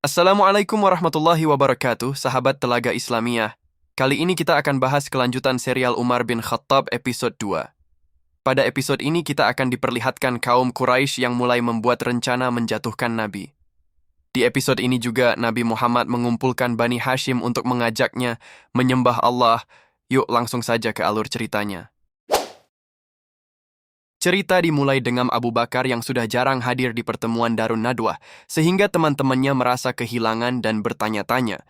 Assalamualaikum warahmatullahi wabarakatuh, sahabat Telaga Islamiyah. Kali ini kita akan bahas kelanjutan serial Umar bin Khattab episode 2. Pada episode ini kita akan diperlihatkan kaum Quraisy yang mulai membuat rencana menjatuhkan Nabi. Di episode ini juga Nabi Muhammad mengumpulkan Bani Hashim untuk mengajaknya menyembah Allah. Yuk langsung saja ke alur ceritanya. Cerita dimulai dengan Abu Bakar yang sudah jarang hadir di pertemuan Darun Nadwah, sehingga teman-temannya merasa kehilangan dan bertanya-tanya.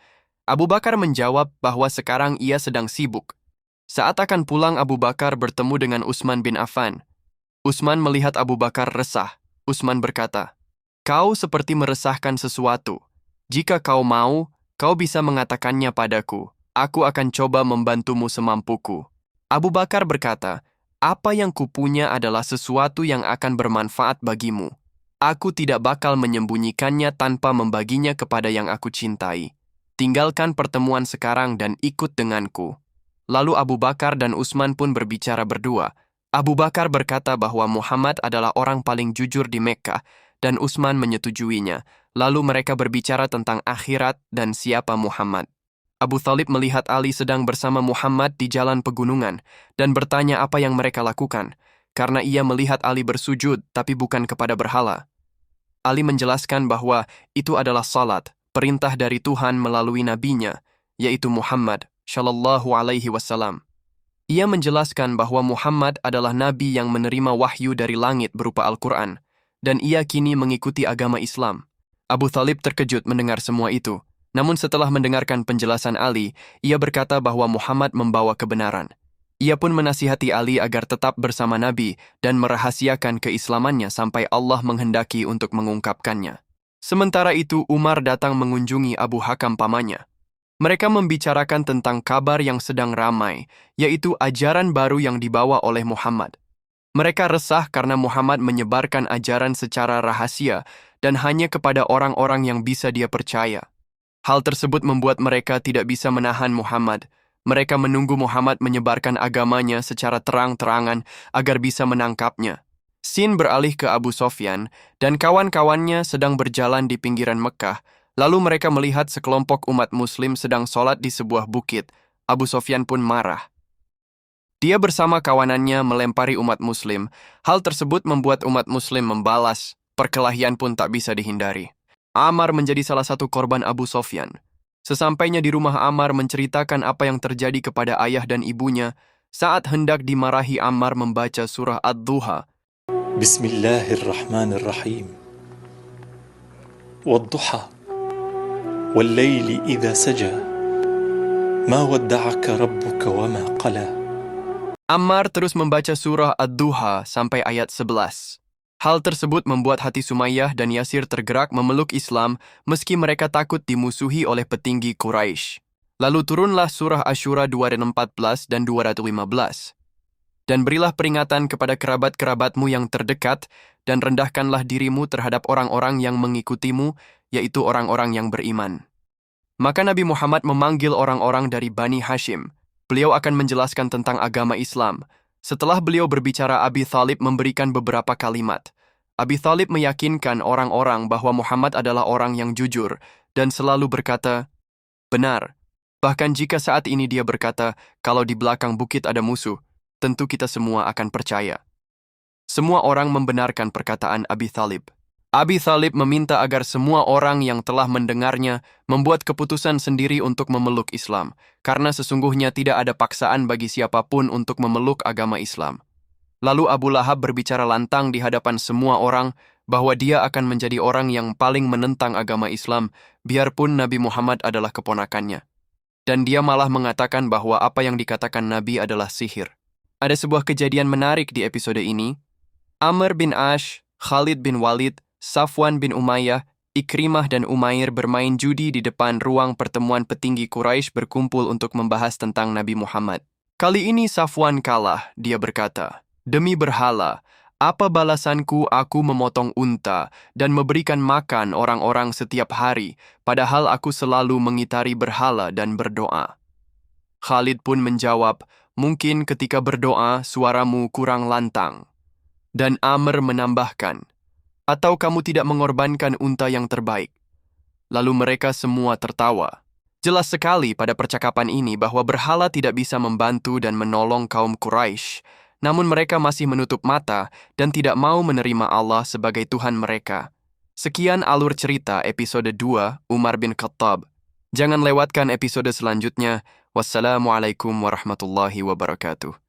Abu Bakar menjawab bahwa sekarang ia sedang sibuk. Saat akan pulang, Abu Bakar bertemu dengan Utsman bin Affan. Utsman melihat Abu Bakar resah. Utsman berkata, "Kau seperti meresahkan sesuatu. Jika kau mau, kau bisa mengatakannya padaku. Aku akan coba membantumu semampuku." Abu Bakar berkata, "Apa yang kupunya adalah sesuatu yang akan bermanfaat bagimu. Aku tidak bakal menyembunyikannya tanpa membaginya kepada yang aku cintai. Tinggalkan pertemuan sekarang dan ikut denganku." Lalu Abu Bakar dan Utsman pun berbicara berdua. Abu Bakar berkata bahwa Muhammad adalah orang paling jujur di Mekkah, dan Utsman menyetujuinya. Lalu mereka berbicara tentang akhirat dan siapa Muhammad. Abu Thalib melihat Ali sedang bersama Muhammad di jalan pegunungan dan bertanya apa yang mereka lakukan, karena ia melihat Ali bersujud tapi bukan kepada berhala. Ali menjelaskan bahwa itu adalah salat, perintah dari Tuhan melalui nabinya, yaitu Muhammad Shallallahu Alaihi Wasallam. Ia menjelaskan bahwa Muhammad adalah nabi yang menerima wahyu dari langit berupa Al-Quran, dan ia kini mengikuti agama Islam. Abu Thalib terkejut mendengar semua itu. Namun setelah mendengarkan penjelasan Ali, ia berkata bahwa Muhammad membawa kebenaran. Ia pun menasihati Ali agar tetap bersama Nabi dan merahasiakan keislamannya sampai Allah menghendaki untuk mengungkapkannya. Sementara itu, Umar datang mengunjungi Abu Hakam pamannya. Mereka membicarakan tentang kabar yang sedang ramai, yaitu ajaran baru yang dibawa oleh Muhammad. Mereka resah karena Muhammad menyebarkan ajaran secara rahasia dan hanya kepada orang-orang yang bisa dia percaya. Hal tersebut membuat mereka tidak bisa menahan Muhammad. Mereka menunggu Muhammad menyebarkan agamanya secara terang-terangan agar bisa menangkapnya. Sin beralih ke Abu Sofyan, dan kawan-kawannya sedang berjalan di pinggiran Mekah. Lalu mereka melihat sekelompok umat muslim sedang sholat di sebuah bukit. Abu Sofyan pun marah. Dia bersama kawanannya melempari umat muslim. Hal tersebut membuat umat muslim membalas. Perkelahian pun tak bisa dihindari. Ammar menjadi salah satu korban Abu Sofyan. Sesampainya di rumah, Ammar menceritakan apa yang terjadi kepada ayah dan ibunya. Saat hendak dimarahi, Ammar membaca surah Ad-Duha. Bismillahirrahmanirrahim. Wadduha, wallayli idha saja, ma wadda'aka rabbuka wa ma qala. Ammar terus membaca surah Ad-Duha sampai ayat 11. Hal tersebut membuat hati Sumayyah dan Yasir tergerak memeluk Islam meski mereka takut dimusuhi oleh petinggi Quraisy. Lalu turunlah surah Asyura 214 dan 215. Dan berilah peringatan kepada kerabat-kerabatmu yang terdekat dan rendahkanlah dirimu terhadap orang-orang yang mengikutimu, yaitu orang-orang yang beriman. Maka Nabi Muhammad memanggil orang-orang dari Bani Hashim. Beliau akan menjelaskan tentang agama Islam. Setelah beliau berbicara, Abi Thalib memberikan beberapa kalimat. Abi Thalib meyakinkan orang-orang bahwa Muhammad adalah orang yang jujur dan selalu berkata, "Benar." Bahkan jika saat ini dia berkata, "Kalau di belakang bukit ada musuh, tentu kita semua akan percaya." Semua orang membenarkan perkataan Abi Thalib. Abi Thalib meminta agar semua orang yang telah mendengarnya membuat keputusan sendiri untuk memeluk Islam, karena sesungguhnya tidak ada paksaan bagi siapapun untuk memeluk agama Islam. Lalu Abu Lahab berbicara lantang di hadapan semua orang bahwa dia akan menjadi orang yang paling menentang agama Islam, biarpun Nabi Muhammad adalah keponakannya. Dan dia malah mengatakan bahwa apa yang dikatakan Nabi adalah sihir. Ada sebuah kejadian menarik di episode ini. Amr bin Ash, Khalid bin Walid, Safwan bin Umayyah, Ikrimah dan Umair bermain judi di depan ruang pertemuan petinggi Quraisy berkumpul untuk membahas tentang Nabi Muhammad. Kali ini Safwan kalah. Dia berkata, "Demi berhala, apa balasanku aku memotong unta dan memberikan makan orang-orang setiap hari, padahal aku selalu mengitari berhala dan berdoa?" Khalid pun menjawab, "Mungkin ketika berdoa suaramu kurang lantang." Dan Amr menambahkan, "Atau kamu tidak mengorbankan unta yang terbaik?" Lalu mereka semua tertawa. Jelas sekali pada percakapan ini bahwa berhala tidak bisa membantu dan menolong kaum Quraisy, namun mereka masih menutup mata dan tidak mau menerima Allah sebagai Tuhan mereka. Sekian alur cerita episode 2 Umar bin Khattab. Jangan lewatkan episode selanjutnya. Wassalamualaikum warahmatullahi wabarakatuh.